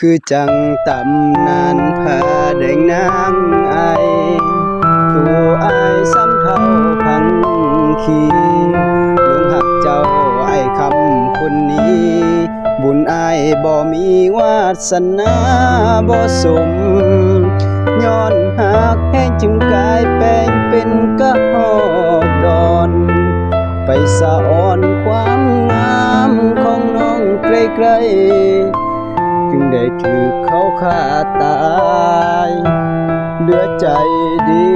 คือจังตำนานผาแดงนางไอตัวอายซ้ำเท่าพังขีหลวงหักเจ้าไอ้คำคนนี้บุญอายบ่มีวาสนาบ่สมย้อนหักแห้งจึงกลายแปลงเป็นกะหอกดอนไปสะอ่อนความงามของน้องไกลๆจึงได้ถูกเขาฆ่าตายเหลือใจดี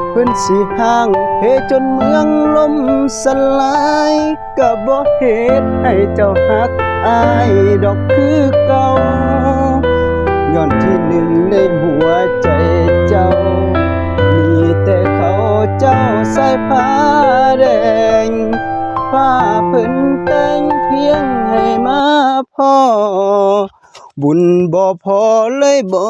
เพิ่นสิห่างเหจนเมืองล่มสลายก็บ่เหตุให้เจ้าหักอายดอกคือเก่าย้อนที่หนึ่งในหัวใจเจ้ามีแต่เขาเจ้าใส่ผ้าแดงผ้าเพิ่นแต่งเพียงให้มาพอบุญบ่พอเลยบ่